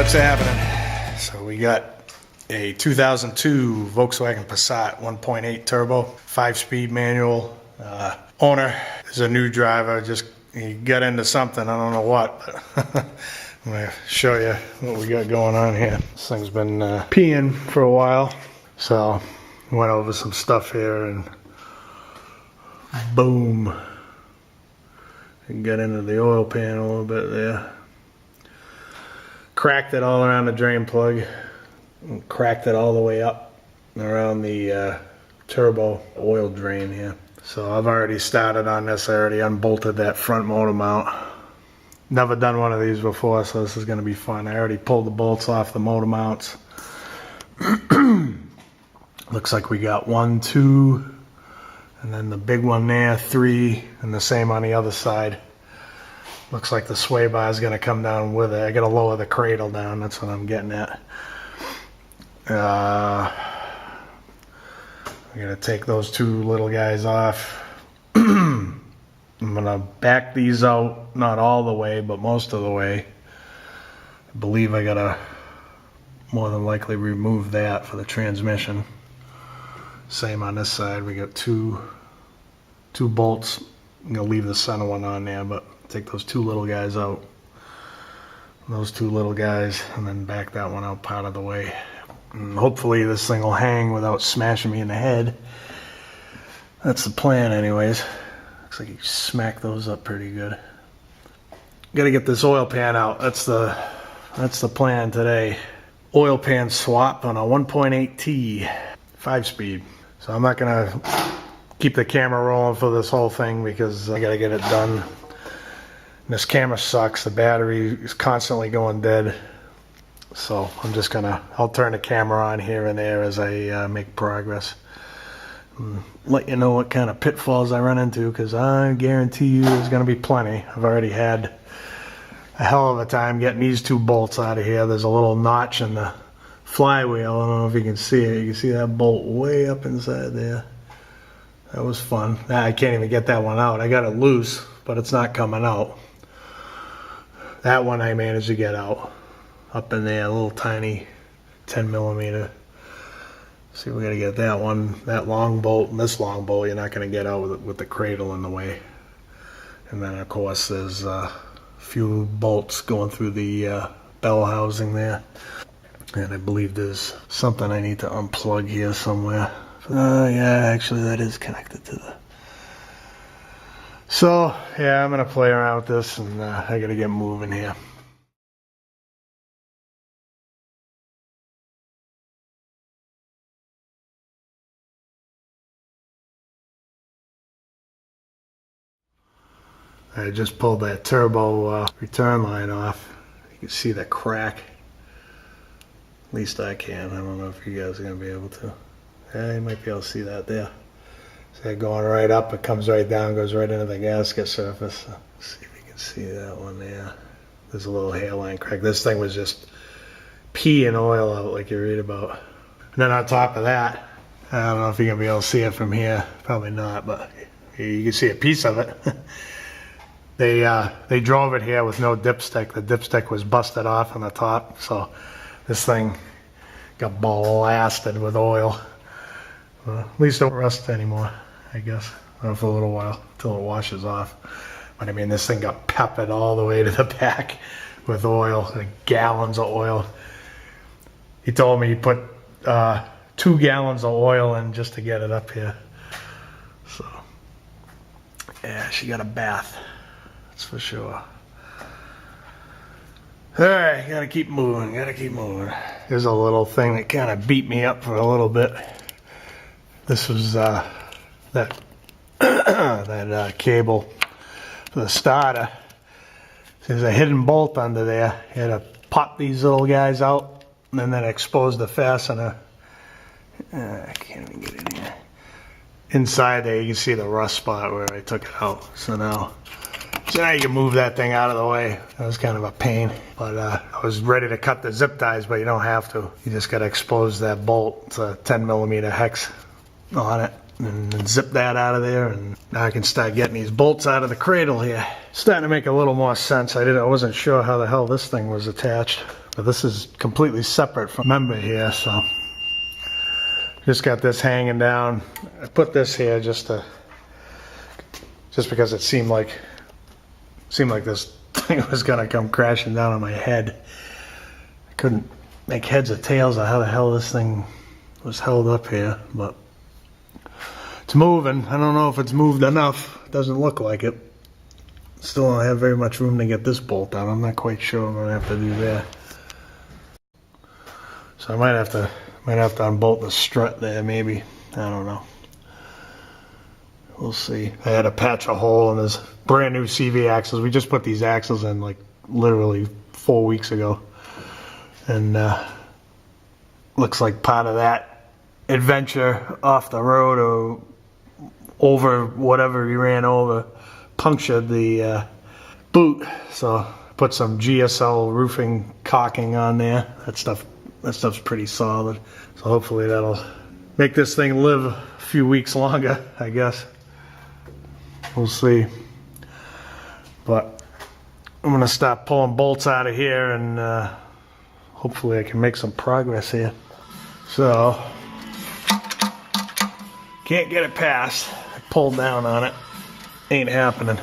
What's happening? So we got a 2002 Volkswagen Passat 1.8 turbo, 5-speed manual. Owner is a new driver, just he got into something, I don't know what, but I'm going to show you what we got going on here. This thing's been peeing for a while, so went over some stuff here and boom. And get into the oil pan a little bit there. Cracked it all around the drain plug, and cracked it all the way up around the turbo oil drain here. So I've already started on this. I already unbolted that front motor mount. Never done one of these before, so this is going to be fun. I already pulled the bolts off the motor mounts. Looks like we got 1, 2, and then the big one there, 3, and the same on the other side. Looks like the sway bar is going to come down with it. I got to lower the cradle down. That's what I'm getting at. I'm going to take those two little guys off. I'm going to back these out, not all the way, but most of the way. I believe I got to more than likely remove that for the transmission. Same on this side. We got two bolts. I'm going to leave the center one on there, but take those two little guys out. Those two little guys, and then back that one out part of the way. And hopefully this thing will hang without smashing me in the head. That's the plan anyways. Looks like you smack those up pretty good. Gotta get this oil pan out. That's the plan today. Oil pan swap on a 1.8T 5-speed. So I'm not gonna keep the camera rolling for this whole thing because I gotta get it done. This camera sucks. The battery is constantly going dead. So I'm just I'll turn the camera on here and there as I make progress. Let you know what kind of pitfalls I run into, because I guarantee you there's going to be plenty. I've already had a hell of a time getting these two bolts out of here. There's a little notch in the flywheel. I don't know if you can see it. You can see that bolt way up inside there. That was fun. I can't even get that one out. I got it loose, but it's not coming out. That one I managed to get out. Up in there, a little tiny 10 millimeter. See, we gotta get that one, that long bolt, and this long bolt you're not gonna get out with the cradle in the way. And then of course there's a few bolts going through the bell housing there. And I believe there's something I need to unplug here somewhere. Yeah, actually that is connected to the... So, yeah, I'm going to play around with this, and I got to get moving here. I just pulled that turbo return line off. You can see the crack. At least I can. I don't know if you guys are going to be able to. Yeah, you might be able to see that there. See it going right up, it comes right down, goes right into the gasket surface. So, see if you can see that one there. There's a little hairline crack. This thing was just pee and oil out like you read about. And then on top of that, I don't know if you're going to be able to see it from here. Probably not, but you can see a piece of it. They drove it here with no dipstick. The dipstick was busted off on the top, so this thing got blasted with oil. At least it don't rust anymore, I guess, for a little while until it washes off. But I mean, this thing got peppered all the way to the back with oil, like gallons of oil. He told me he put 2 gallons of oil in just to get it up here. So yeah, she got a bath, that's for sure. Alright, gotta keep moving, Here's a little thing that kind of beat me up for a little bit. This was that cable for the starter. There's a hidden bolt under there. You had to pop these little guys out and then expose the fastener. I can't even get in here. Inside there you can see the rust spot where I took it out. So now you can move that thing out of the way. That was kind of a pain. But I was ready to cut the zip ties, but you don't have to. You just got to expose that bolt. It's a 10mm hex on it. And then zip that out of there, and now I can start getting these bolts out of the cradle here. Starting to make a little more sense. I wasn't sure how the hell this thing was attached, but this is completely separate from the member here, so just got this hanging down. I put this here just because it seemed like this thing was gonna come crashing down on my head. I couldn't make heads or tails of how the hell this thing was held up here, but it's moving. I don't know if it's moved enough. It doesn't look like it. Still don't have very much room to get this bolt out. I'm not quite sure what I'm gonna have to do there. So I might have to unbolt the strut there, maybe. I don't know. We'll see. I had to patch a hole in this brand new CV axles. We just put these axles in like literally 4 weeks ago, and looks like part of that adventure off the road or over whatever he ran over punctured the boot. So put some GSL roofing caulking on there. That stuff's pretty solid. So hopefully that'll make this thing live a few weeks longer, I guess. We'll see. But I'm gonna start pulling bolts out of here, and hopefully I can make some progress here. So can't get it past. I pulled down on it. Ain't happening.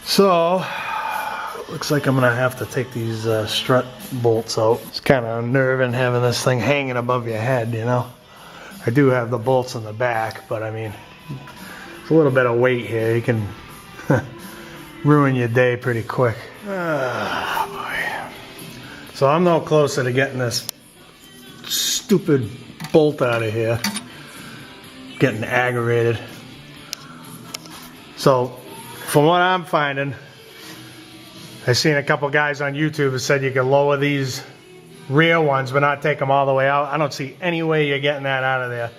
So looks like I'm gonna have to take these strut bolts out. It's kind of unnerving having this thing hanging above your head, you know. I do have the bolts in the back, but I mean, it's a little bit of weight here. You can ruin your day pretty quick. Oh, boy. So I'm no closer to getting this stupid bolt out of here. Getting aggravated. So from what I'm finding, I've seen a couple guys on YouTube who said you can lower these rear ones but not take them all the way out. I don't see any way you're getting that out of there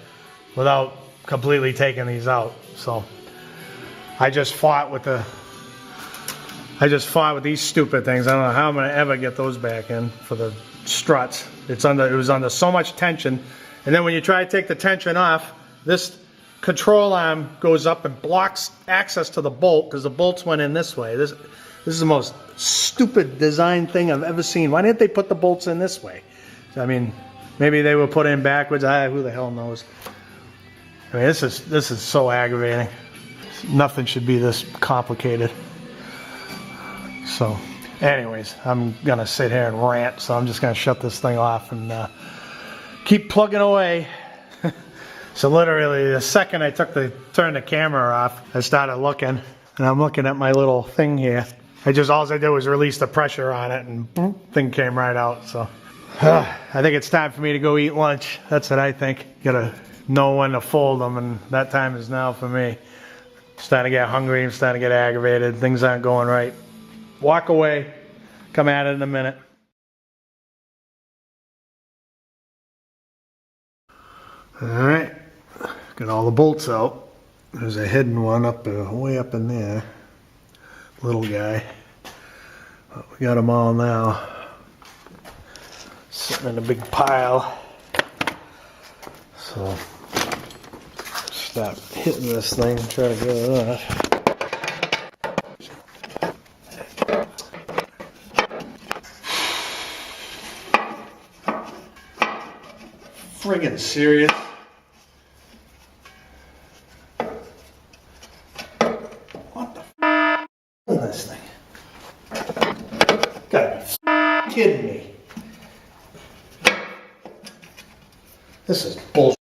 without completely taking these out. So I just fought with these stupid things. I don't know how I'm gonna ever get those back in for the struts. It was under so much tension, and then when you try to take the tension off, this control arm goes up and blocks access to the bolt because the bolts went in this way. This is the most stupid design thing I've ever seen. Why didn't they put the bolts in this way? I mean, maybe they were put in backwards. Who the hell knows? I mean, this is so aggravating. Nothing should be this complicated. So, anyways, I'm gonna sit here and rant. So I'm just gonna shut this thing off and keep plugging away. So literally, the second I turned the camera off, I started looking, and I'm looking at my little thing here. All I did was release the pressure on it, and boom, thing came right out. So I think it's time for me to go eat lunch. That's what I think. Gotta know when to fold them, and that time is now for me. I'm starting to get hungry. I'm starting to get aggravated. Things aren't going right. Walk away. Come at it in a minute. All right. Got all the bolts out. There's a hidden one way up in there. Little guy. But we got them all now. Sitting in a big pile. So stop hitting this thing and try to get it off. Friggin' serious? What the f is this thing? Gotta be kidding me. This is bullshit.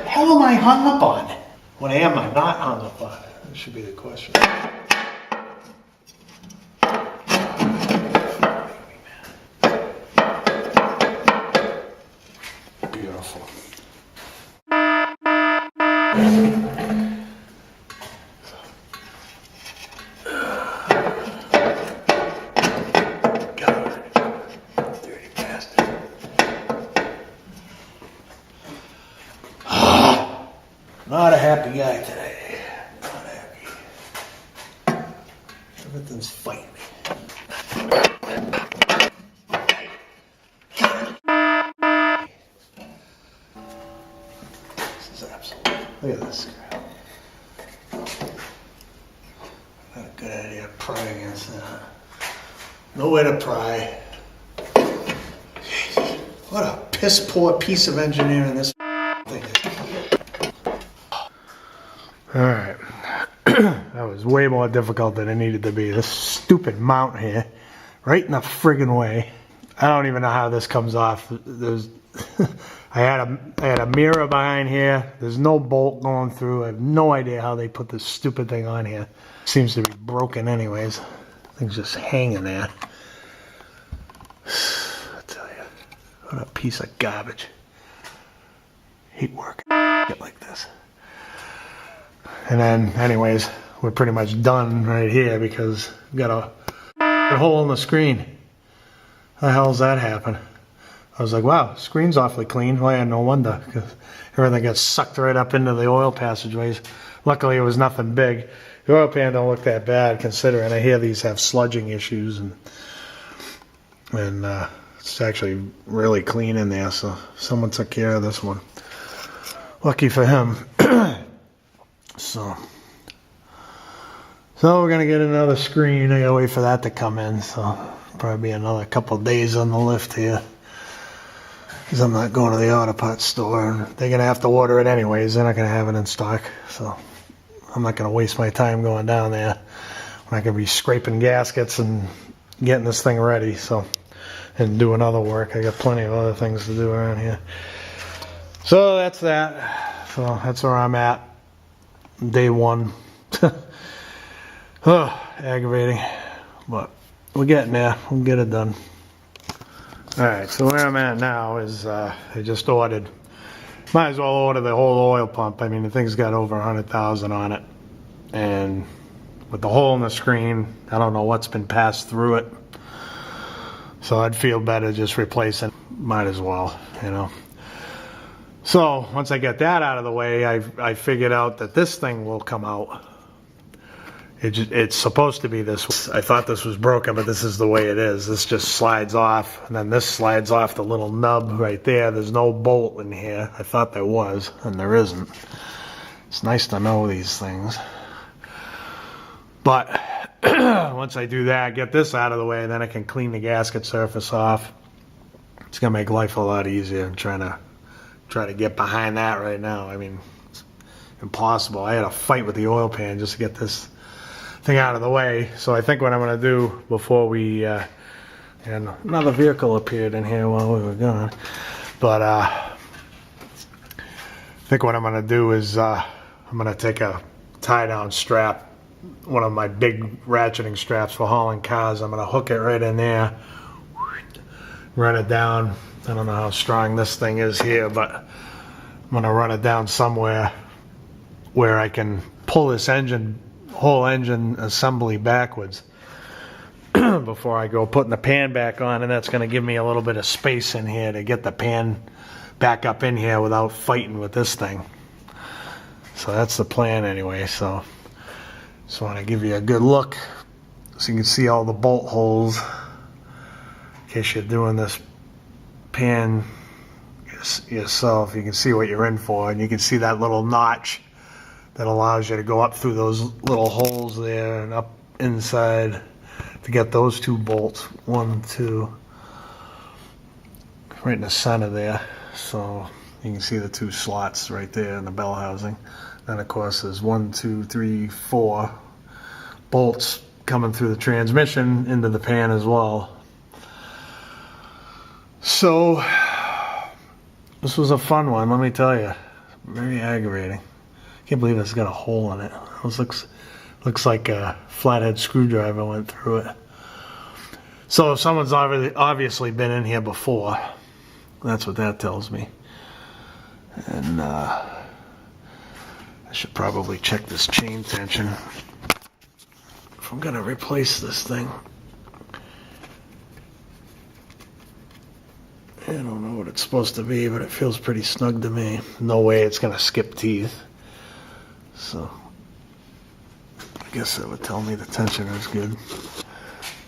How am I hung up on? What am I not hung up on? That should be the question. Beautiful. Not a happy guy today. Not happy. Everything's fighting me. This is absolute. Look at this crap. Not a good idea to pry against that. Nowhere to pry. Jesus. What a piss poor piece of engineering this thing is. Alright, that was way more difficult than it needed to be. This stupid mount here, right in the friggin' way. I don't even know how this comes off. There's, I had a mirror behind here. There's no bolt going through. I have no idea how they put this stupid thing on here. Seems to be broken anyways. Thing's just hanging there. I tell you, what a piece of garbage. Hate work like this. And then, anyways, we're pretty much done right here because we got a hole in the screen. How the hell's that happen? I was like, wow, screen's awfully clean. Well, yeah, no wonder, because everything got sucked right up into the oil passageways. Luckily, it was nothing big. The oil pan don't look that bad, considering I hear these have sludging issues, and it's actually really clean in there, so someone took care of this one. Lucky for him. So we're gonna get another screen. I gotta wait for that to come in, so probably be another couple days on the lift here, because I'm not going to the auto parts store, and they're gonna have to order it anyways. They're not gonna have it in stock, so I'm not gonna waste my time going down there. I'm not gonna be scraping gaskets and getting this thing ready, so, and doing other work. I got plenty of other things to do around here. So that's that. So that's where I'm at. Day one. Oh, aggravating, but we're getting there. We'll get it done. Alright, so where I'm at now is I just ordered, might as well order the whole oil pump. I mean, the thing's got over 100,000 on it, and with the hole in the screen, I don't know what's been passed through it, so I'd feel better just replacing. Might as well, you know. So once I get that out of the way, I figured out that this thing will come out. It's supposed to be this. I thought this was broken, but this is the way it is. This just slides off, and then this slides off the little nub right there. There's no bolt in here. I thought there was, and there isn't. It's nice to know these things. But once I do that, get this out of the way, then I can clean the gasket surface off. It's gonna make life a lot easier. I'm trying to get behind that right now. I mean, it's impossible. I had a fight with the oil pan just to get this thing out of the way. So I think what I'm going to do before we, and another vehicle appeared in here while we were gone, but I think what I'm going to do is I'm going to take a tie down strap, one of my big ratcheting straps for hauling cars. I'm going to hook it right in there, run it down. I don't know how strong this thing is here, but I'm going to run it down somewhere where I can pull this whole engine assembly backwards before I go putting the pan back on, and that's going to give me a little bit of space in here to get the pan back up in here without fighting with this thing. So that's the plan anyway. So just want to give you a good look so you can see all the bolt holes in case you're doing this pan yourself. You can see what you're in for, and you can see that little notch that allows you to go up through those little holes there and up inside to get those two bolts. 1, 2, right in the center there. So you can see the two slots right there in the bell housing. Then of course there's 1, 2, 3, 4 bolts coming through the transmission into the pan as well. So this was a fun one, let me tell you. Very aggravating. Can't believe it's got a hole in it. This looks like a flathead screwdriver went through it. So someone's obviously been in here before. That's what that tells me. And I should probably check this chain tension if I'm gonna replace this thing. I don't know what it's supposed to be, but it feels pretty snug to me. No way it's gonna skip teeth. So I guess that would tell me the tensioner is good.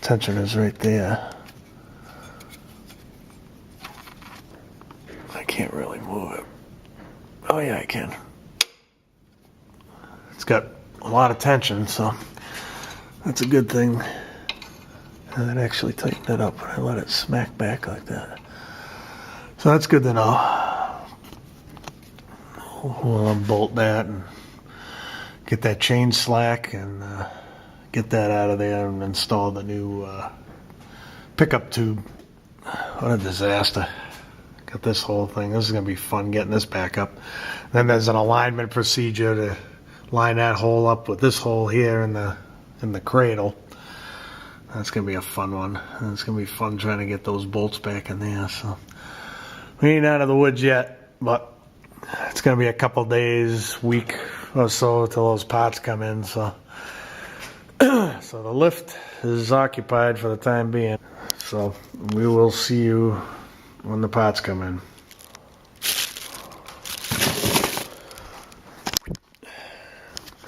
Tensioner is right there. I can't really move it. Oh yeah, I can. It's got a lot of tension, so that's a good thing. And it actually tightened it up when I let it smack back like that. So that's good to know. We'll unbolt that and get that chain slack and get that out of there and install the new pickup tube. What a disaster. Got this whole thing. This is going to be fun getting this back up. Then there's an alignment procedure to line that hole up with this hole here in the cradle. That's going to be a fun one. And it's going to be fun trying to get those bolts back in there. So we ain't out of the woods yet, but it's going to be a couple days, week or so till those parts come in. So so the lift is occupied for the time being. So we will see you when the parts come in.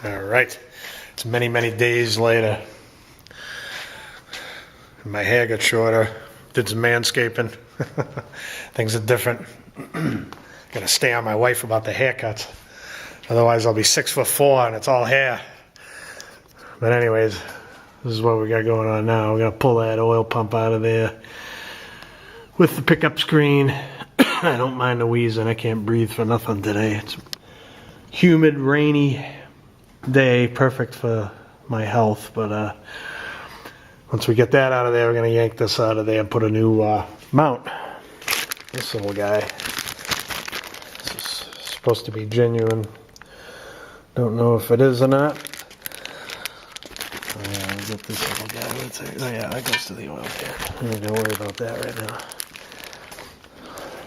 All right, it's many, many days later. My hair got shorter, did some manscaping. Things are different. Gotta stay on my wife about the haircuts. Otherwise I'll be 6'4" and it's all hair. But anyways, this is what we got going on now. We're gonna pull that oil pump out of there with the pickup screen. I don't mind the wheezing. I can't breathe for nothing today. It's humid, rainy day, perfect for my health. But once we get that out of there, we're gonna yank this out of there and put a new mount. This little guy. This is supposed to be genuine. Don't know if it is or not. Get this little guy. Oh yeah, that goes to the oil pan. I'm not gonna worry about that right now.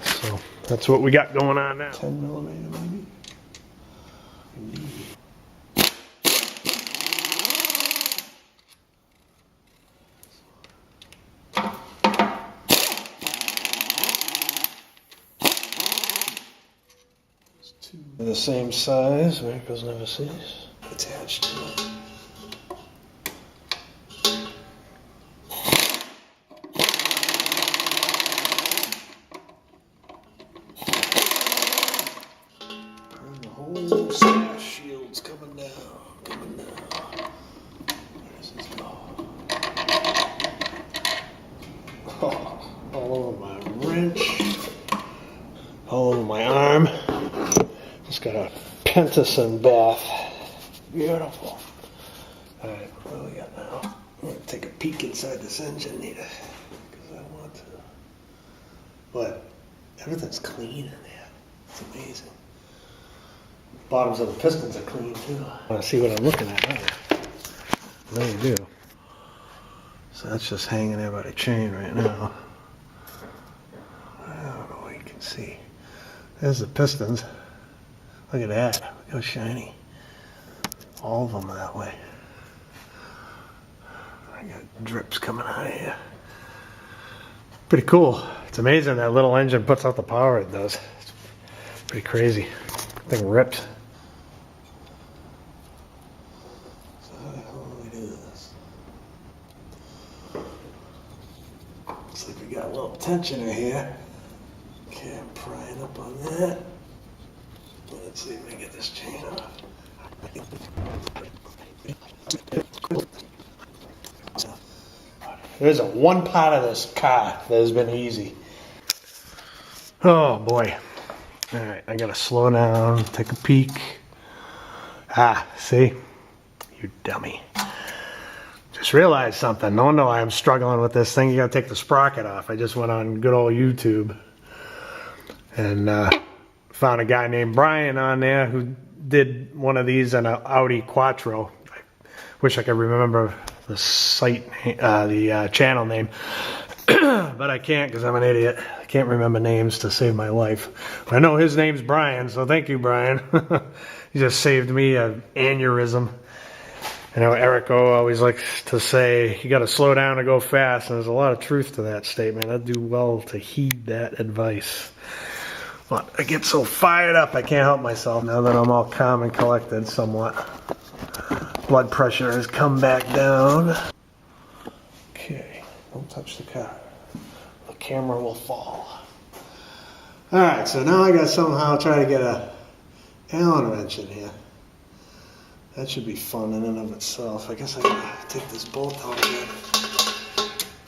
So that's what we got going on now. 10mm maybe. The same size, Miracles never cease. Attached to it. And the whole slash shield's coming down, coming down. Where does this go? Oh, all over my wrench, all over my arm. Just got a Pentison bath. Beautiful. Alright, what do we got now? I'm going to take a peek inside this engine here. Because I want to. But everything's clean in there. It's amazing. Bottoms of the pistons are clean too. I want to see what I'm looking at. Right? There you do. So that's just hanging there by the chain right now. I don't know what you can see. There's the pistons. Look at that. Look how shiny. All of them that way. I got drips coming out of here. Pretty cool. It's amazing that little engine puts out the power it does. It's pretty crazy. Thing ripped. So how the hell do we do this? Looks like we got a little tensioner here. Okay, I'm prying up on that. Let's see if we can get this chain off. There's one part of this car that has been easy. Oh boy. Alright, I gotta slow down, take a peek. Ah, see? You dummy. Just realized something. No wonder why I'm struggling with this thing. You gotta take the sprocket off. I just went on good old YouTube and Found a guy named Brian on there who did one of these in an Audi Quattro. I wish I could remember the site, the channel name, but I can't because I'm an idiot. I can't remember names to save my life. But I know his name's Brian, so thank you, Brian. He just saved me an aneurysm. I know Eric O always likes to say, you got to slow down to go fast, and there's a lot of truth to that statement. I'd do well to heed that advice. But I get so fired up, I can't help myself now that I'm all calm and collected somewhat. Blood pressure has come back down. Okay, don't touch the car. The camera will fall. Alright, so now I got to somehow try to get a Allen wrench in here. That should be fun in and of itself. I guess I gotta take this bolt out again.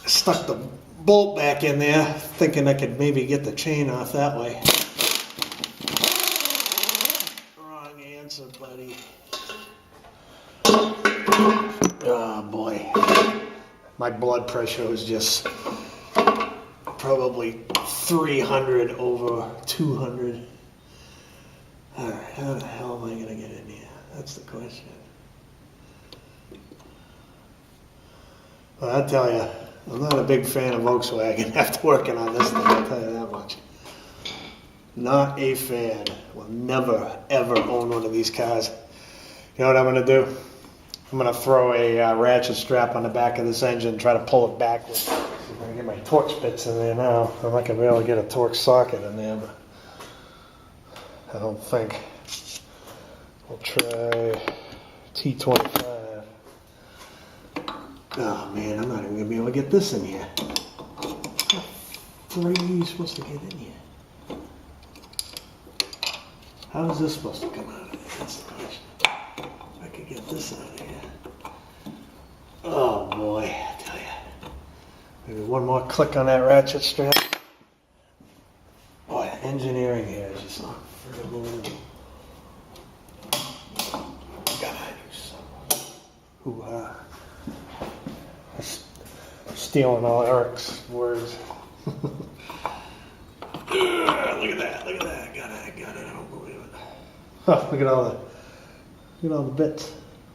I stuck the bolt back in there, thinking I could maybe get the chain off that way. Wrong answer, buddy. Oh boy. My blood pressure was just probably 300 over 200. Alright, how the hell am I gonna get in here? That's the question. Well, I'll tell you, I'm not a big fan of Volkswagen after working on this thing, I'll tell you that much. Not a fan. Will never, ever own one of these cars. You know what I'm going to do? I'm going to throw a ratchet strap on the back of this engine and try to pull it backwards. I'm going to get my Torx bits in there now. I'm not going to be able to get a Torx socket in there, but I don't think. We'll try T25. Oh man, I'm not even going to be able to get this in here. How are you supposed to get in here? How is this supposed to come out of here? That's the question. If I could get this out of here. Oh boy, I tell you. Maybe one more click on that ratchet strap. Boy, engineering here is just not friggin' moving. Stealing all Eric's words. Look at that, look at that. I got it, I don't believe it. Oh, look at all the bits.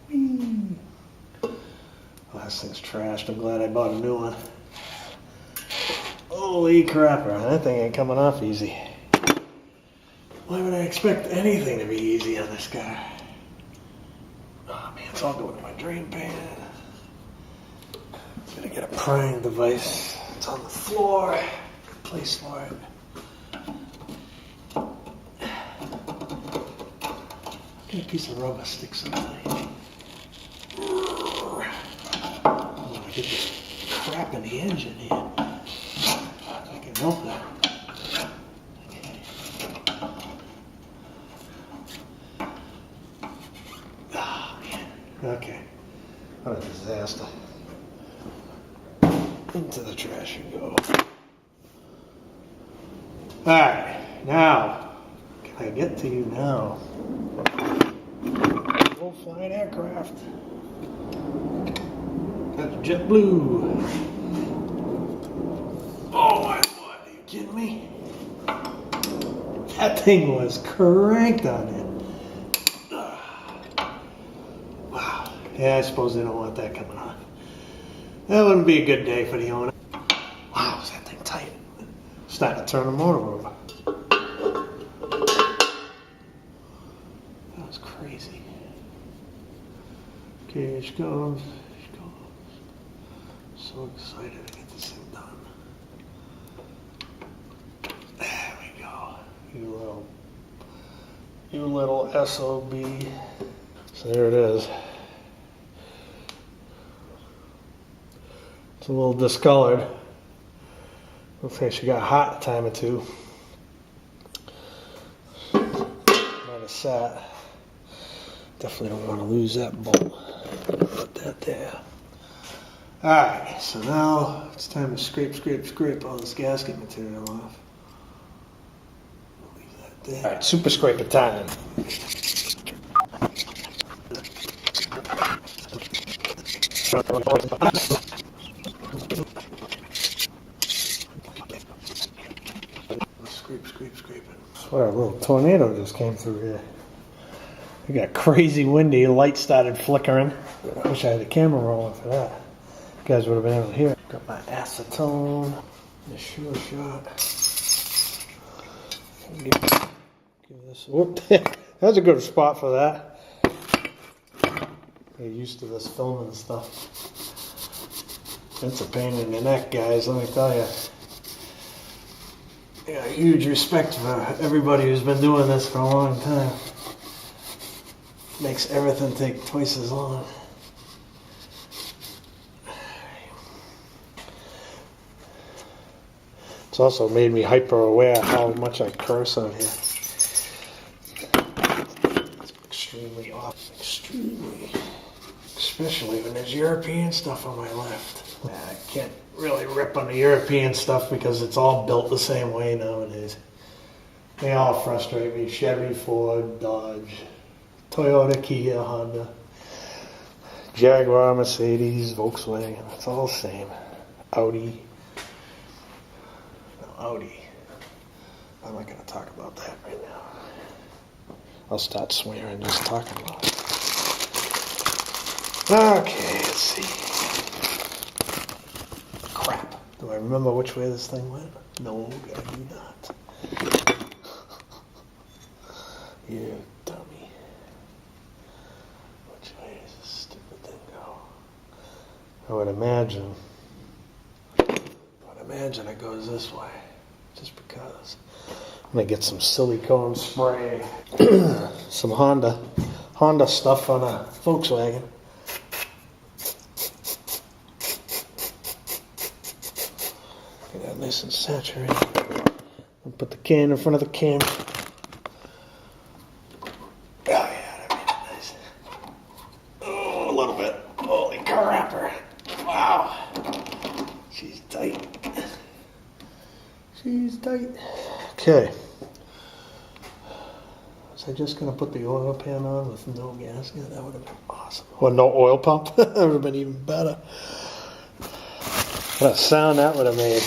Whee. Oh, this thing's trashed. I'm glad I bought a new one. Holy crapper, that thing ain't coming off easy. Why would I expect anything to be easy on this car? Oh man, it's all going to my drain pan. Gotta get a prying device. It's on the floor. Good place for it. Get a piece of rubber, stick something. I want to get this crap in the engine here. I can help that. Okay. Oh man. Okay. What a disaster. Into the trash you go. Alright, now, can I get to you now? Full flying aircraft. That's JetBlue. Oh my God, are you kidding me? That thing was cranked on it. Wow. Yeah, I suppose they don't want that coming on. That wouldn't be a good day for the owner. Wow, is that thing tight? Starting to turn the motor over. That was crazy. Okay, here she goes. Here she goes. So excited to get this thing done. There we go. You little SOB. So there it is. It's a little discolored. Looks like she got hot a time or two. Might have sat. Definitely don't want to lose that bolt. Put that there. Alright, so now it's time to scrape all this gasket material off. Leave that there. Alright, super scraper time. swear a little tornado just came through here. It got crazy windy, light started flickering. I wish I had a camera rolling for that. You guys would have been able to hear it. Got my acetone, the sure shot. Give this, whoop, that's a good spot for that. Get used to this filming stuff. It's a pain in the neck, guys, let me tell you. Yeah, huge respect for everybody who's been doing this for a long time. Makes everything take twice as long. It's also made me hyper aware how much I curse out here. It's extremely off, extremely. Especially when there's European stuff on my left. I can't really rip on the European stuff because it's all built the same way nowadays. They all frustrate me. Chevy, Ford, Dodge, Toyota, Kia, Honda, Jaguar, Mercedes, Volkswagen. It's all the same. Audi. Audi. I'm not going to talk about that right now. I'll start swearing just talking about it. Okay, let's see. Crap. Do I remember which way this thing went? No, I do not. You dummy. Which way does this stupid thing go? I would imagine it goes this way. Just because. I'm going to get some silicone spray. Some Honda stuff on a Volkswagen. Get that nice and saturated. I'll put the can in front of the camera. Oh yeah, that made it nice. Oh, a little bit. Holy crapper. Wow. She's tight. She's tight. Okay. Was I just going to put the oil pan on with no gasket? That would have been awesome. Or no oil pump. That would have been even better. What a sound that would have made.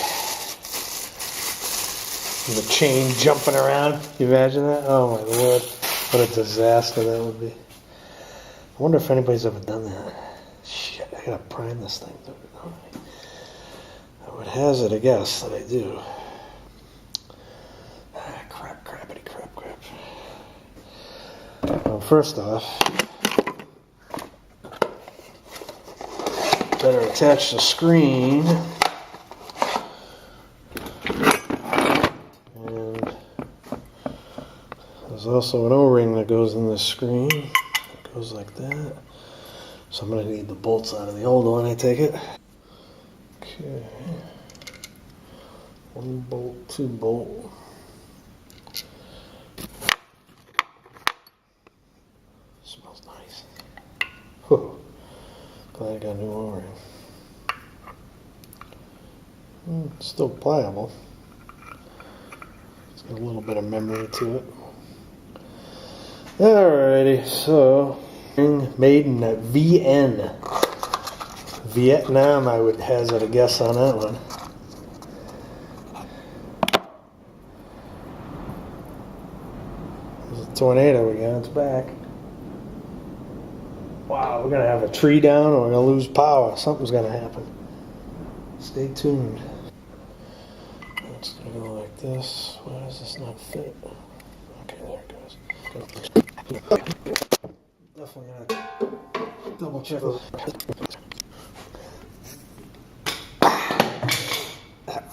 And the chain jumping around. Can you imagine that? Oh my lord. What a disaster that would be. I wonder if anybody's ever done that. Shit, I gotta prime this thing. I would hazard a guess that I do. Crap. Well, first off, better attach the screen. And there's also an O-ring that goes in this screen. It goes like that. So I'm going to need the bolts out of the old one, I take it. Okay. 1 bolt, 2 bolt. Smells nice. Whew. Glad I got a new O-ring. It's still pliable. It's got a little bit of memory to it. Alrighty, so made in VN. Vietnam, I would hazard a guess on that one. There's a tornado again, it's back. Wow, we're going to have a tree down or we're going to lose power. Something's going to happen. Stay tuned. It's going to go like this. Why does this not fit? Okay, there it goes. Definitely going to double check those. That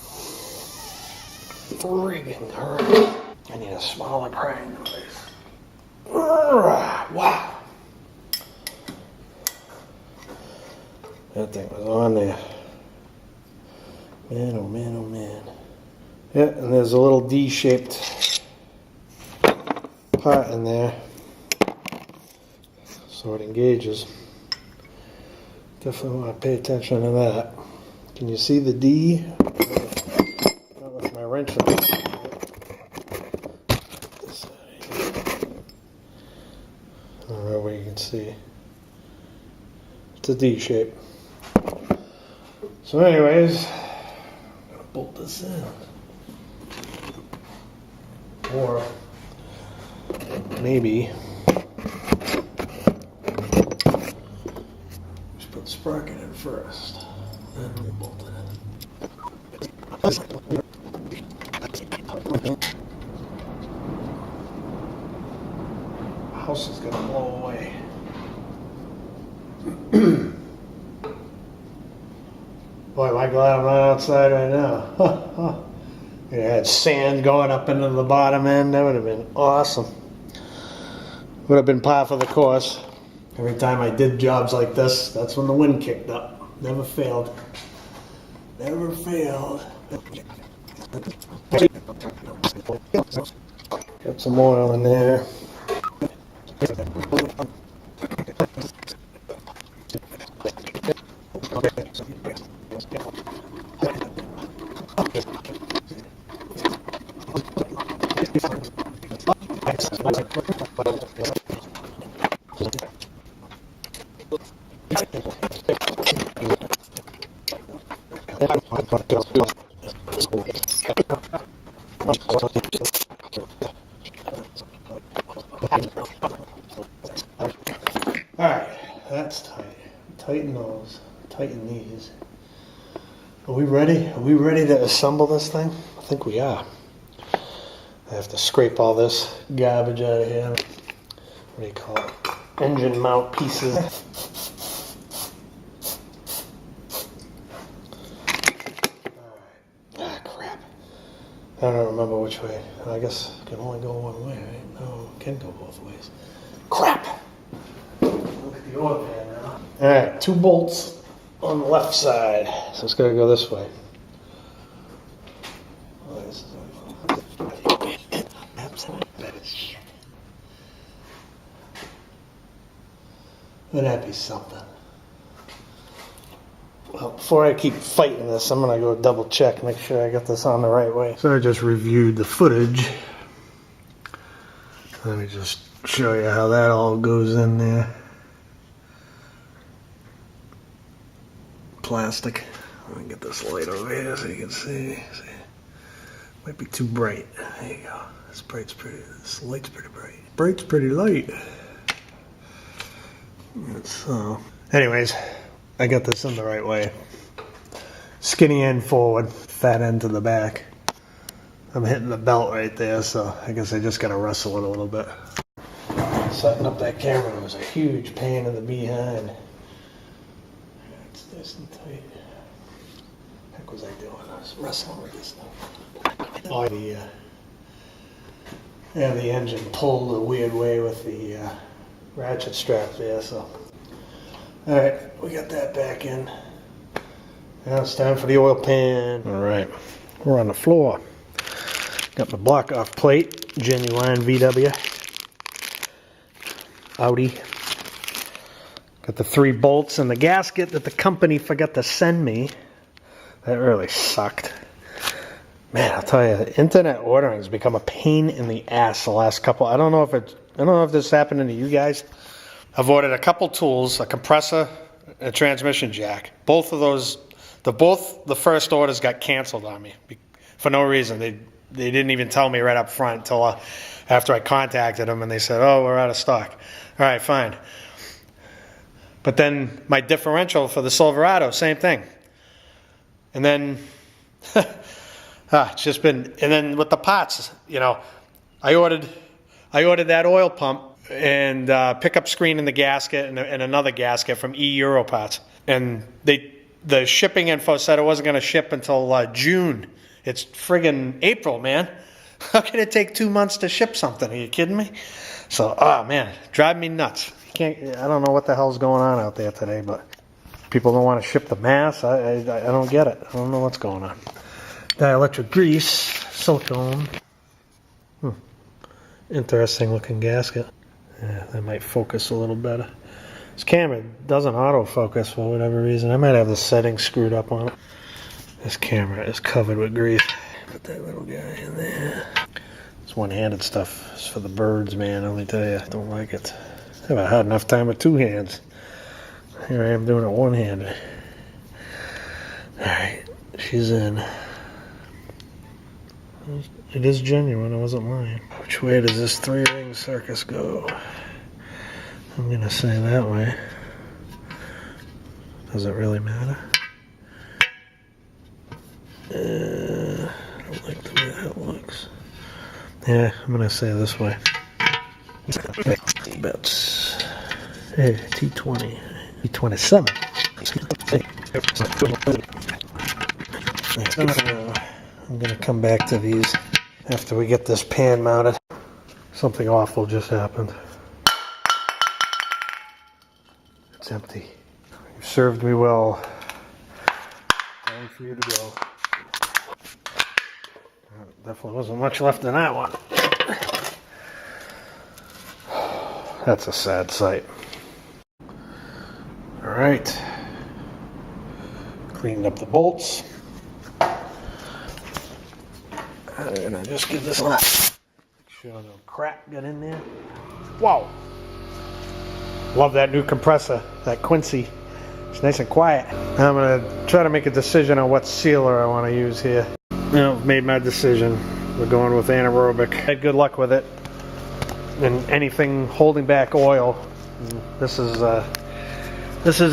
friggin' hurt. I need a smaller prying noise. Wow. That thing was on there. Man, oh man, oh man. Yeah, and there's a little D-shaped part in there. So it engages. Definitely want to pay attention to that. Can you see the D? Not with my wrench on it. This side here. I don't know where you can see. It's a D shape. So anyways, I'm gonna bolt this in. Or maybe. Just put the sprocket in first, then we'll bolt it in. House is gonna blow away. Boy, am I glad I'm not outside right now. It had sand going up into the bottom end. That would have been awesome. Would have been par for the course. Every time I did jobs like this, that's when the wind kicked up. Never failed. Never failed. Got some oil in there. Alright, that's tight. Tighten those. Tighten these. Are we ready? Are we ready to assemble this thing? I think we are. I have to scrape all this garbage out of here. What do you call it? Engine mount pieces. Ah, crap. I don't remember which way. I guess it can only go one way, right? No, it can go both ways. Crap! Look at the oil pan now. Alright, 2 bolts on the left side. So it's gotta go this way. Wouldn't that be something? Well, before I keep fighting this, I'm gonna go double check, make sure I got this on the right way. So I just reviewed the footage. Let me just show you how that all goes in there. Plastic. Let me get this light over here so you can see. Might be too bright. There you go. This light's pretty bright. Bright's pretty light. So, anyways, I got this in the right way. Skinny end forward, fat end to the back. I'm hitting the belt right there, so I guess I just gotta wrestle it a little bit. Setting up that camera was a huge pain in the behind. It's nice and tight. What the heck was I doing? I was wrestling with this thing. Oh, the engine pulled a weird way with the ratchet strap there, so. Alright, we got that back in. Now it's time for the oil pan. Alright, we're on the floor. Got my block off plate, genuine VW. Audi. Got the 3 bolts and the gasket that the company forgot to send me. That really sucked. Man, I'll tell you, internet ordering has become a pain in the ass the last couple. I don't know if this is happening to you guys. I've ordered a couple tools, a compressor, a transmission jack. Both of those, the first orders got canceled on me for no reason. They didn't even tell me right up front until after I contacted them, and they said, "Oh, we're out of stock." All right, fine. But then my differential for the Silverado, same thing. And then it's just been. And then with the pots, you know, I ordered that oil pump and pickup screen in the gasket and another gasket from Europarts. And the shipping info said it wasn't going to ship until June. It's friggin' April, man. How can it take 2 months to ship something? Are you kidding me? So, oh man, drive me nuts. I don't know what the hell's going on out there today, but people don't want to ship the mass. I don't get it. I don't know what's going on. Dielectric grease, silicone. Interesting looking gasket. Yeah, that might focus a little better. This camera doesn't autofocus for whatever reason. I might have the settings screwed up on it. This camera is covered with grease. Put that little guy in there. This one-handed stuff is for the birds, man. Let me tell you, I don't like it. I haven't had enough time with 2 hands. Here I am doing it one-handed. Alright, she's in. It is genuine, it wasn't lying. Which way does this three-ring circus go? I'm gonna say that way. Does it really matter? I don't like the way that looks. Yeah, I'm gonna say this way. Bets. Hey, T20. T27. I'm gonna come back to these after we get this pan mounted. Something awful just happened. It's empty. You've served me well. Time for you to go. Definitely wasn't much left in that one. That's a sad sight. Alright. Cleaned up the bolts. I'm gonna just give this one a sure no crap got in there. Wow! Love that new compressor, that Quincy. It's nice and quiet. Now I'm gonna try to make a decision on what sealer I want to use here. Now I've made my decision. We're going with anaerobic. Had good luck with it. And anything holding back oil. This is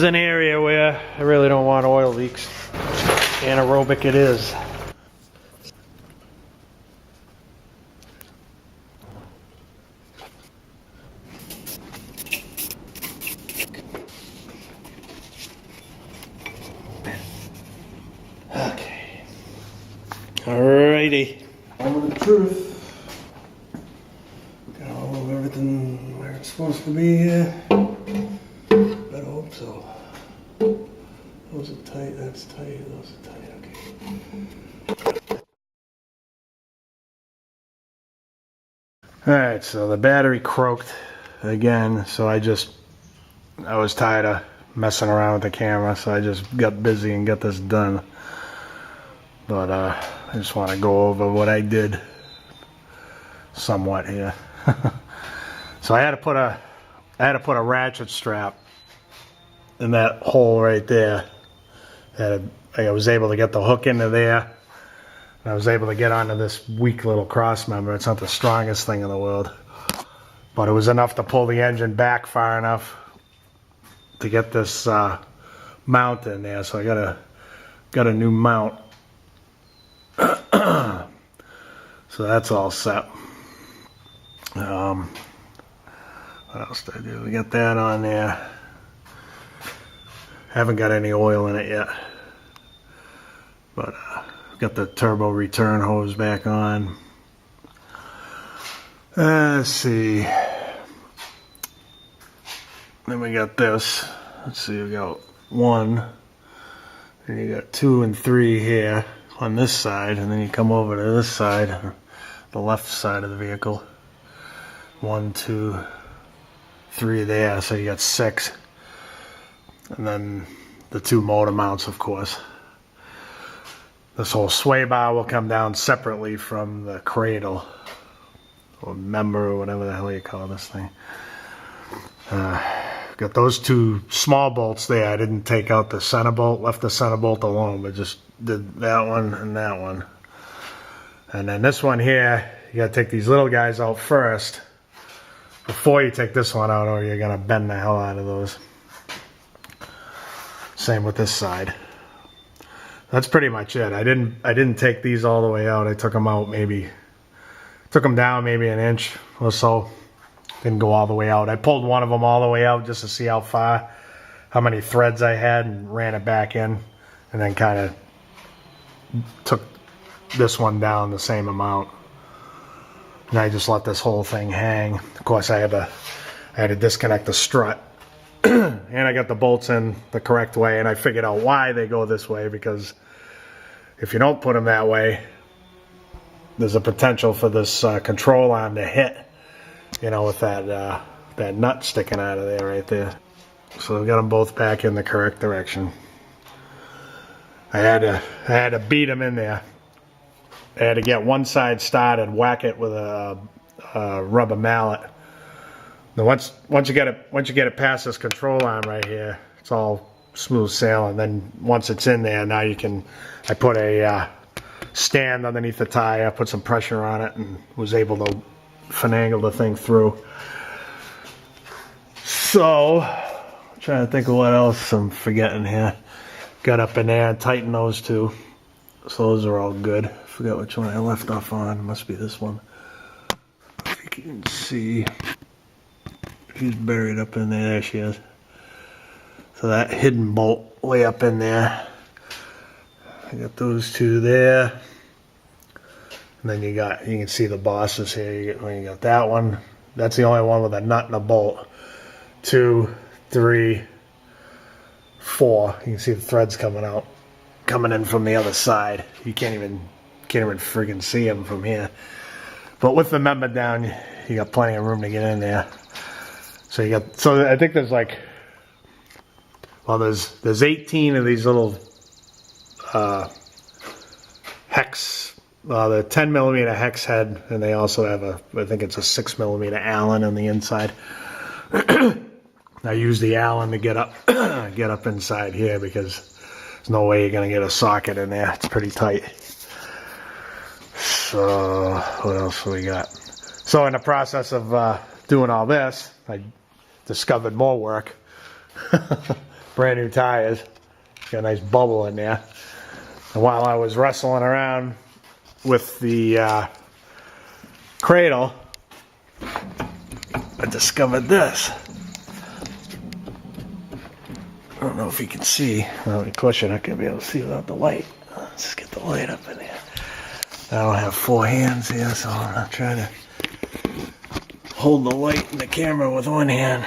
an area where I really don't want oil leaks. Anaerobic it is. Okay. Alrighty. Moment of truth. Got all of everything where it's supposed to be here. Better hope so. Those are tight, that's tight, those are tight, okay. Alright, so the battery croaked again, so I was tired of messing around with the camera, so I just got busy and got this done. But I just want to go over what I did somewhat here. So I had to put a ratchet strap in that hole right there. I was able to get the hook into there. And I was able to get onto this weak little cross member. It's not the strongest thing in the world, but it was enough to pull the engine back far enough to get this mount in there. So I got a new mount. So that's all set. What else did I do? We got that on there. Haven't got any oil in it yet, but got the turbo return hose back on. Let's see. Then we got this. Let's see, we got 1, and you got 2 and 3 here on this side, and then you come over to this side, the left side of the vehicle. 1, 2, 3 there, so you got 6. And then the 2 motor mounts, of course. This whole sway bar will come down separately from the cradle, or member, or whatever the hell you call this thing. Got those 2 small bolts there. I didn't take out the center bolt, left the center bolt alone, but just did that one and that one. And then this one here, you gotta take these little guys out first before you take this one out, or you're gonna bend the hell out of those. Same with this side. That's pretty much it. I didn't take these all the way out. I took them out took them down maybe an inch or so. Didn't go all the way out. I pulled one of them all the way out just to see how many threads I had, and ran it back in, and then kind of took this one down the same amount. And I just let this whole thing hang. Of course, I had to disconnect the strut. And I got the bolts in the correct way, and I figured out why they go this way, because if you don't put them that way, there's a potential for this control arm to hit, with that nut sticking out of there right there. So I've got them both back in the correct direction. I had to beat them in there. I had to get one side started, whack it with a rubber mallet. Now once you get it past this control arm right here, it's all smooth sailing. Then once it's in there, now I put a stand underneath the tire, put some pressure on it, and was able to finagle the thing through. So, I'm trying to think of what else I'm forgetting here. Got up in there and tightened those two. So those are all good. Forgot which one I left off on. It must be this one. If you can see, she's buried up in there. There she is. So that hidden bolt way up in there. I got those two there. And then you can see the bosses here. You got that one. That's the only one with a nut and a bolt. 2, 3, 4. You can see the threads coming in from the other side. You can't even friggin' see them from here. But with the member down, you got plenty of room to get in there. So I think there's like, well, there's 18 of these little hex, the 10 millimeter hex head, and they also have I think it's a 6 millimeter Allen on the inside. I use the Allen to get up inside here because there's no way you're gonna get a socket in there. It's pretty tight. So what else do we got? So in the process of doing all this, I discovered more work. Brand new tires. Got a nice bubble in there. And while I was wrestling around with the cradle, I discovered this. I don't know if you can see. Well, of course you're not going to be able to see without the light. Let's just get the light up in there. I don't have 4 hands here, so I'm not trying to hold the light and the camera with one hand.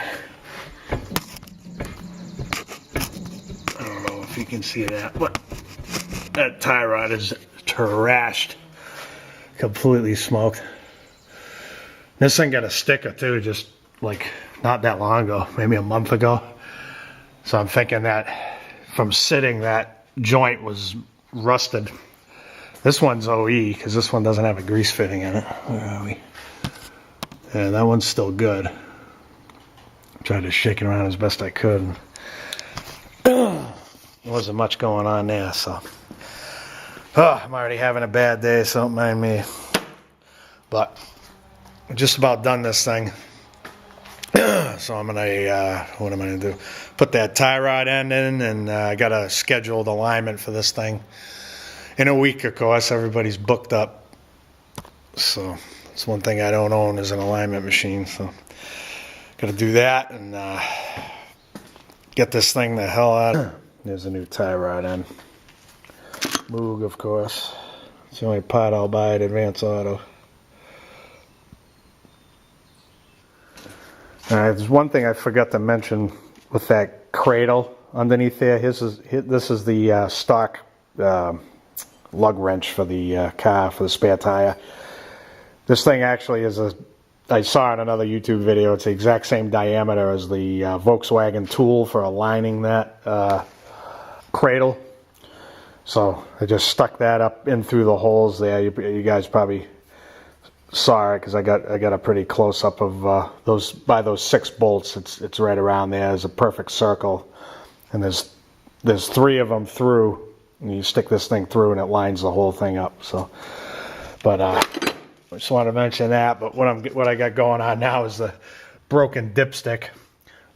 I don't know if you can see that, but that tie rod is trashed. Completely smoked. This thing got a sticker too, just like not that long ago, maybe a month ago. So I'm thinking that from sitting, that joint was rusted. This one's OE because this one doesn't have a grease fitting in it. Where are we? Yeah, that one's still good. Tried to shake it around as best I could. There wasn't much going on there, so. Oh, I'm already having a bad day, so don't mind me. But I'm just about done this thing. So I'm gonna, what am I gonna do? Put that tie rod end in, and I got a scheduled alignment for this thing in a week, of course. Everybody's booked up. So it's one thing I don't own is an alignment machine. So gotta do that and get this thing the hell out. There's a new tie rod end. Moog, of course. It's the only part I'll buy at Advance Auto. There's one thing I forgot to mention with that cradle underneath there. This is the stock lug wrench for the car, for the spare tire. This thing actually is I saw in another YouTube video, it's the exact same diameter as the Volkswagen tool for aligning that cradle. So I just stuck that up in through the holes there. You guys probably saw it because I got a pretty close up of those 6 bolts. It's right around there. There's a perfect circle, and there's 3 of them through. And you stick this thing through, and it lines the whole thing up. So, but I just want to mention that. But what I got going on now is the broken dipstick.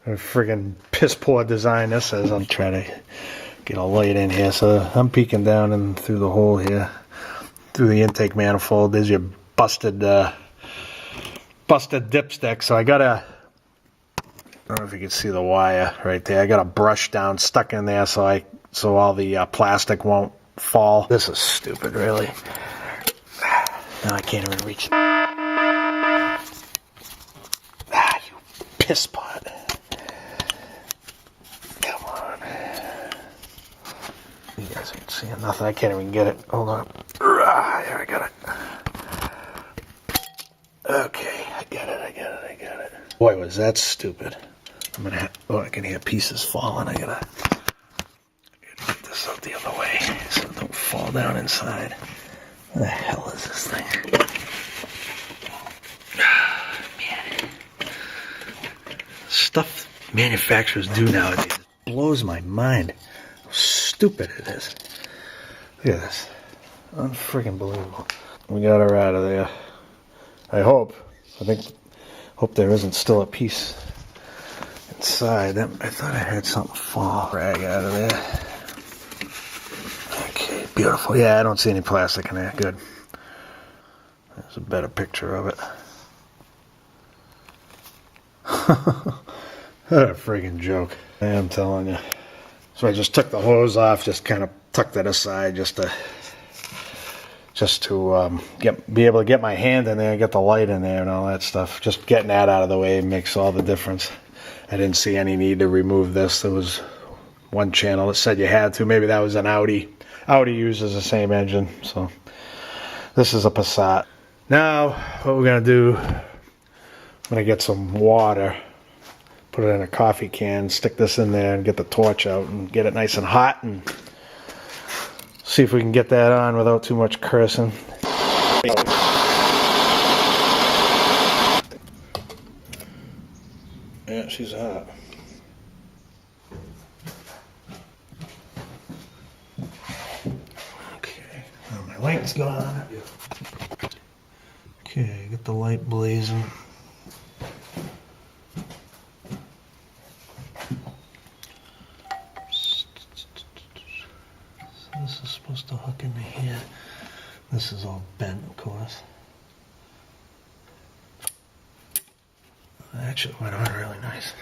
A friggin' piss poor design this is. I'm trying to get a light in here, so I'm peeking down and through the hole here, through the intake manifold. There's your busted dipstick. So I got I don't know if you can see the wire right there. I got a brush down stuck in there so all the plastic won't fall. This is stupid, really. Now I can't even reach it. You piss pot. Come on. You guys ain't seeing nothing. I can't even get it. Hold on. There, I got it. Okay, I got it. Boy, was that stupid. I can hear pieces falling. I gotta get this out the other way so it don't fall down inside. What the hell is this thing? Man. Stuff manufacturers do nowadays blows my mind how stupid it is. Look at this. Unfreaking believable. We got her out of there. I hope. Hope there isn't still a piece inside. I thought I had something fall. Rag out of there. Okay, beautiful. Yeah, I don't see any plastic in there. Good. There's a better picture of it. What a freaking joke. I am telling you. So I just took the hose off, just kind of tucked it aside just to be able to get my hand in there, get the light in there and all that stuff. Just getting that out of the way makes all the difference. I didn't see any need to remove this. There was one channel that said you had to. Maybe that was an Audi. Audi uses the same engine, so this is a Passat. Now, what we're gonna do, I'm gonna get some water, put it in a coffee can, stick this in there and get the torch out and get it nice and hot and see if we can get that on without too much cursing. Yeah, she's hot. Okay, now my light's gone. Okay, get the light blazing. This is supposed to hook into here. This is all bent, of course. That actually went on really nice.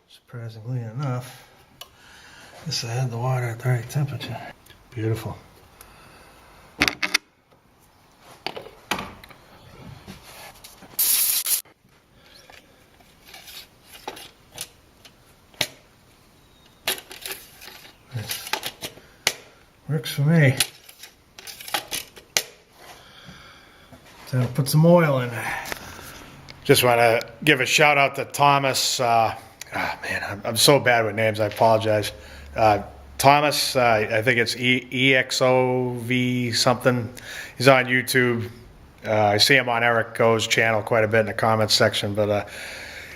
Surprisingly enough, I guess I had the water at the right temperature. Beautiful. Works for me. So put some oil in it. Just want to give a shout out to Thomas. Man, I'm so bad with names. I apologize. Thomas, I think it's EXOV something. He's on YouTube. I see him on Eric Go's channel quite a bit in the comments section, but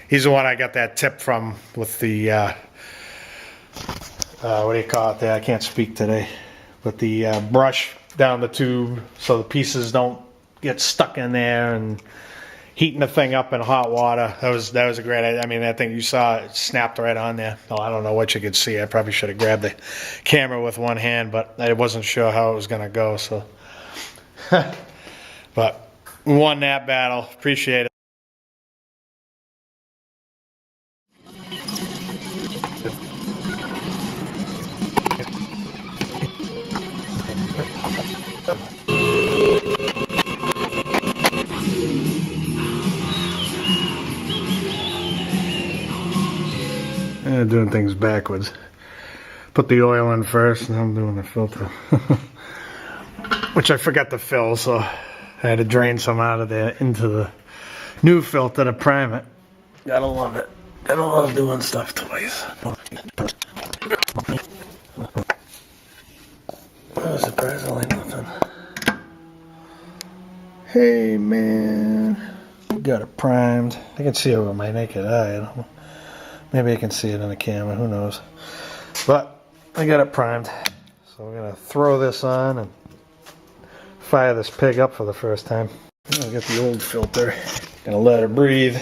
he's the one I got that tip from with the what do you call it there? I can't speak today. But the brush down the tube so the pieces don't get stuck in there, and heating the thing up in hot water. That was a great idea. I mean, that thing you saw, it snapped right on there. Oh, I don't know what you could see. I probably should have grabbed the camera with one hand, but I wasn't sure how it was going to go. So, but we won that battle. Appreciate it. Doing things backwards. Put the oil in first, and I'm doing the filter. Which I forgot to fill, so I had to drain some out of there into the new filter to prime it. Gotta love it. Gotta love doing stuff twice. Oh, surprisingly nothing. Hey man, got it primed. I can see it with my naked eye. I don't know. Maybe I can see it on the camera, who knows. But I got it primed. So we're gonna throw this on and fire this pig up for the first time. I'll get the old filter. Gonna let her breathe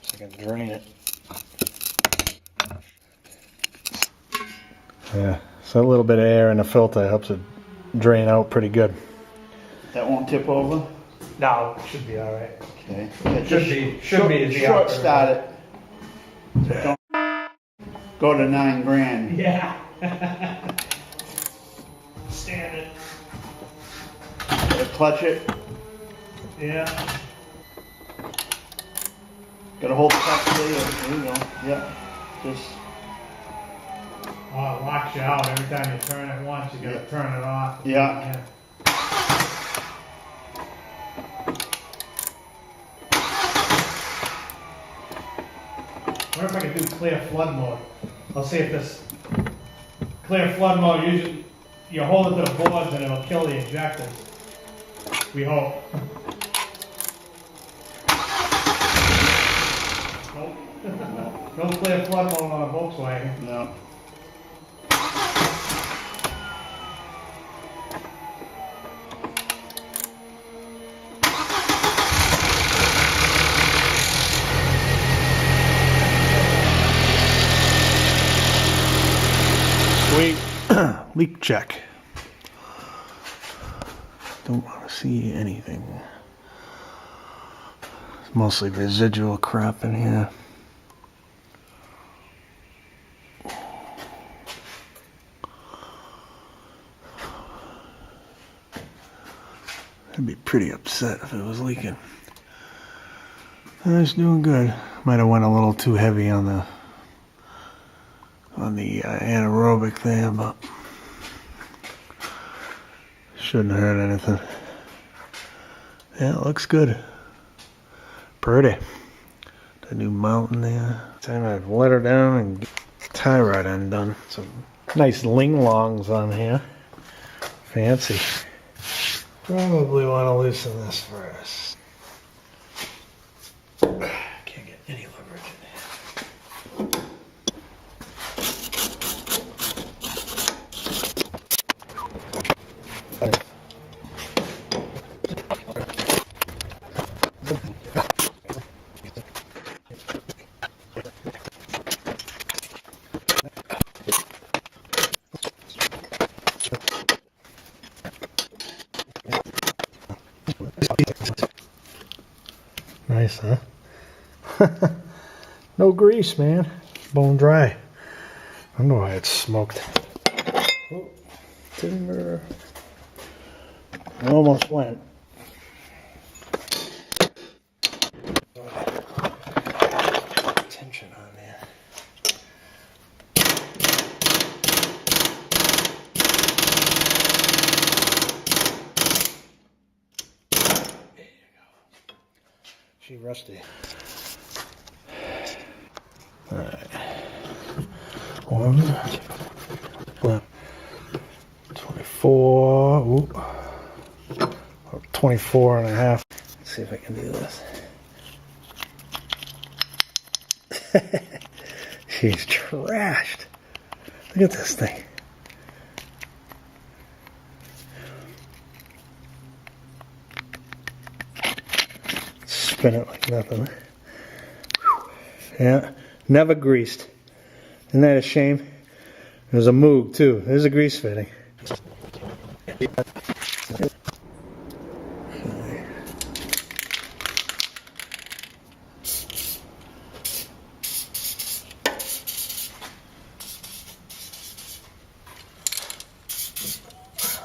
so I can drain it. Yeah, so a little bit of air in the filter helps it drain out pretty good. That won't tip over? No, it should be alright. Okay. Should be short start it. Don't go to $9,000. Yeah. Stand it. Gotta clutch it. Yeah. Gotta hold the clutch there. There you go. Yep. Just. Oh, it locks you out every time you turn it once. You gotta turn it off. Yeah. I wonder if I can do clear flood mode. I'll see if this clear flood mode, usually you hold it to the boards and it'll kill the injectors. We hope. Nope. No clear flood mode on a Volkswagen. No. Sweet. Leak check. Don't want to see anything. It's mostly residual crap in here. I'd be pretty upset if it was leaking. It's doing good. Might have went a little too heavy on the anaerobic there, but shouldn't hurt anything. Yeah, it looks good. Pretty. The new mountain there. Time I've let her down and get the tie rod end done. Some nice ling-longs on here. Fancy. Probably want to loosen this first. Can't get any leverage in here. Nice, huh? No grease, man. Bone dry. I wonder why it's smoked. Oh, timber. Almost went. Tension on there. She rusty. Alright. 24. Oop. 24 and a half. Let's see if I can do this. She's trashed. Look at this thing. Spin it like nothing. Yeah, never greased. Isn't that a shame? There's a Moog too. There's a grease fitting.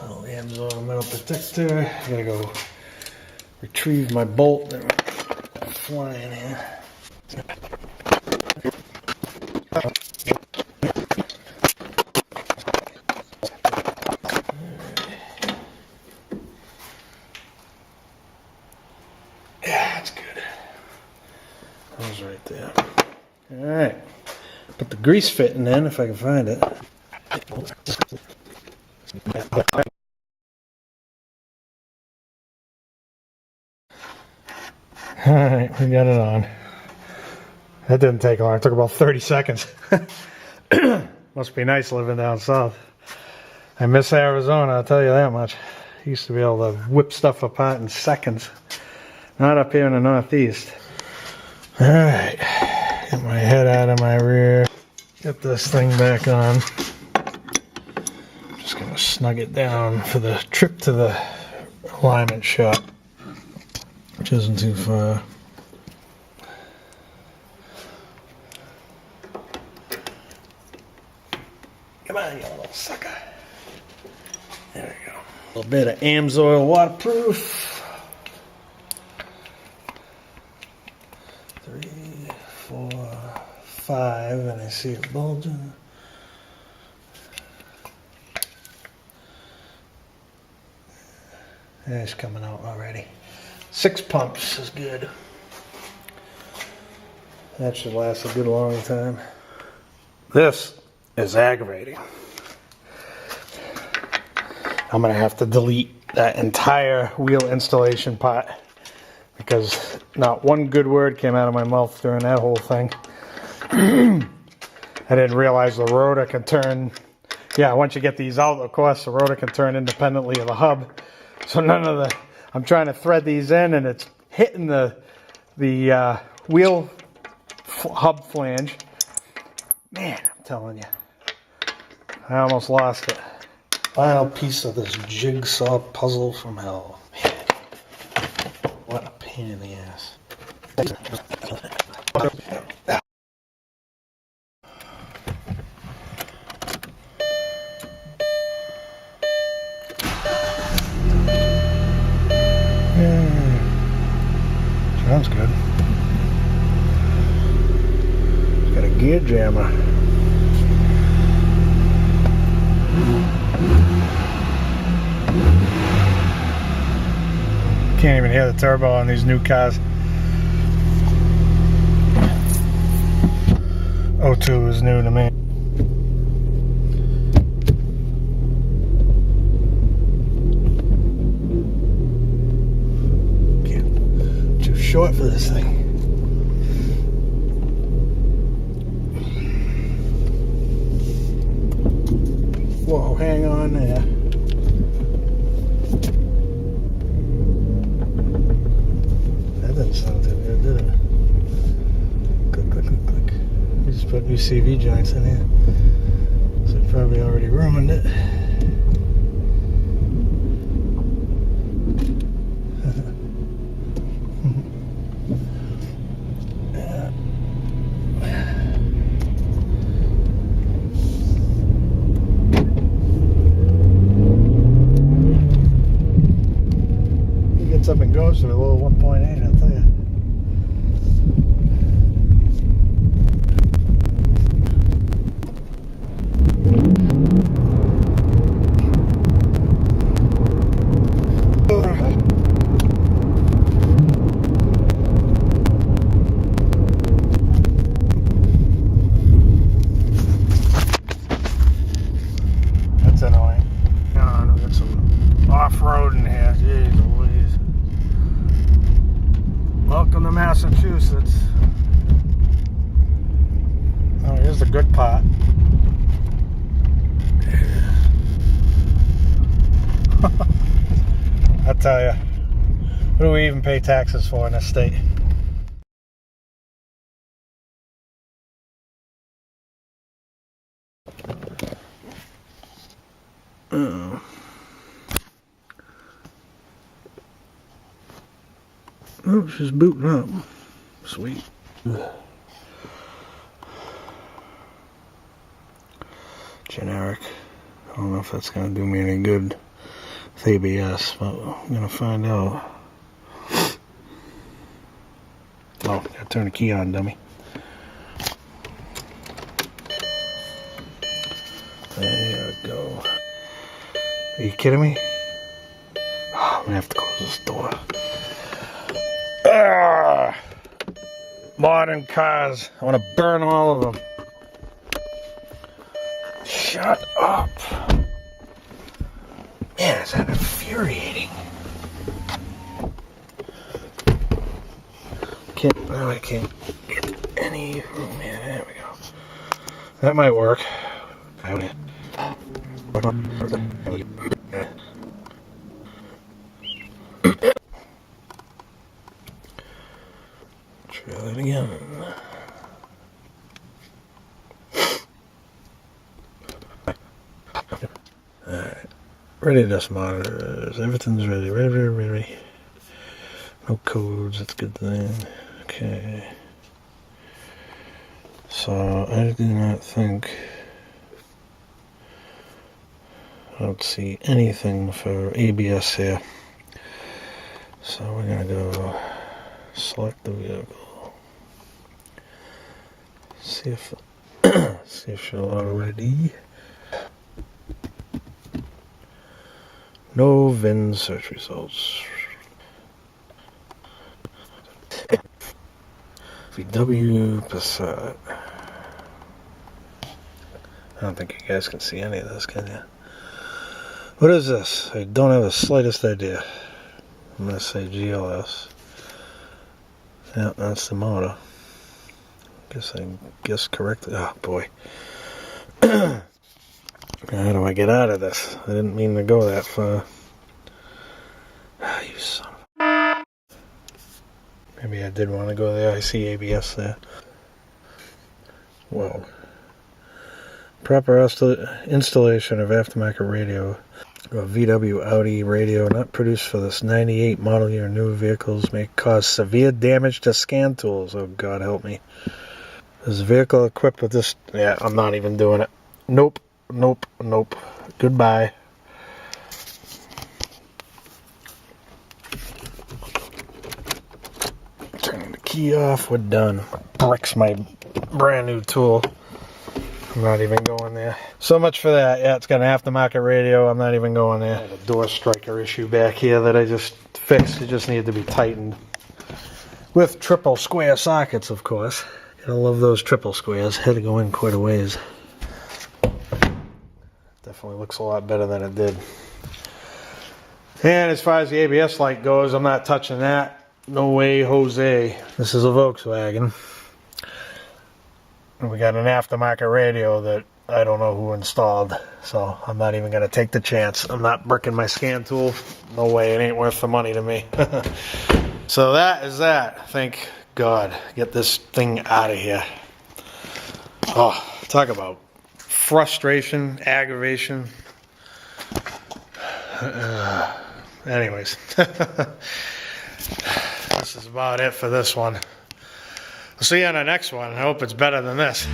Oh, the Amazon metal protector. I gotta go retrieve my bolt that went flying here. Yeah, that's good. That was right there. Alright. Put the grease fitting in if I can find it. Alright, we got it on. That didn't take long. It took about 30 seconds. Must be nice living down south. I miss Arizona, I'll tell you that much. I used to be able to whip stuff apart in seconds. Not up here in the Northeast. Alright, get my head out of my rear. Get this thing back on. Just gonna snug it down for the trip to the alignment shop, which isn't too far. Come on, you little sucker. There we go. A little bit of Amsoil waterproof. 3, 4, 5, and I see it bulging. It's coming out already. 6 pumps is good. That should last a good long time. This is aggravating. I'm gonna have to delete that entire wheel installation part because not one good word came out of my mouth during that whole thing. I didn't realize the rotor can turn. Yeah, once you get these out, of course, the rotor can turn independently of the hub. So none of the. I'm trying to thread these in, and it's hitting the wheel hub flange. Man, I'm telling you, I almost lost it. Final piece of this jigsaw puzzle from hell. Man, what a pain in the ass. Sounds good. It's got a gear jammer. Can't even hear the turbo on these new cars. O2 is new to me. Too short for this thing. Whoa, hang on there. That didn't sound too good, did it? Click, click, click, click. We just put new CV joints in here. So we probably already ruined it. Up and goes to a little 1.8, I'll tell you. That's annoying. Hang on, we got some off-road in here. Jeez Louise. Welcome to Massachusetts. Oh, here's the good part. I tell you, what do we even pay taxes for in this state? Oh, she's booting up. Sweet. Generic. I don't know if that's going to do me any good with ABS, but I'm going to find out. Oh, got to turn the key on, dummy. There we go. Are you kidding me? Oh, I'm going to have to close this door. Modern cars. I want to burn all of them. Shut up. Man, is that infuriating. I can't get any room here. There we go. That might work. Try that again. Alright. Ready to monitors. Everything's ready. Ready. No codes. That's a good thing. Okay. So, I do not think... I don't see anything for ABS here. So we're going to go select the vehicle. See if she'll already. No VIN search results. VW Passat. I don't think you guys can see any of this, can you? What is this? I don't have the slightest idea. I'm going to say GLS. Yeah, that's the motor. Guess correctly. Oh boy. How do I get out of this? I didn't mean to go that far. You son of a... Maybe I did want to go there. I see ABS there. Whoa. Proper installation of aftermarket radio. A VW Audi radio not produced for this 98 model year new vehicles may cause severe damage to scan tools. Oh God help me. Is the vehicle equipped with this? Yeah, I'm not even doing it. Nope. Nope. Nope. Goodbye. Turning the key off. We're done. Bricks my brand new tool. I'm not even going there. So much for that. Yeah, it's got an aftermarket radio. I'm not even going there. I have a door striker issue back here that I just fixed. It just needed to be tightened. With triple square sockets, of course. Gotta love those triple squares. Had to go in quite a ways. Definitely looks a lot better than it did. And as far as the ABS light goes, I'm not touching that. No way, Jose. This is a Volkswagen. We got an aftermarket radio that I don't know who installed, so I'm not even going to take the chance. I'm not bricking my scan tool. No way, it ain't worth the money to me. So that is that. Thank God. Get this thing out of here. Oh, talk about frustration, aggravation. Anyways, this is about it for this one. We'll see you on the next one. I hope it's better than this.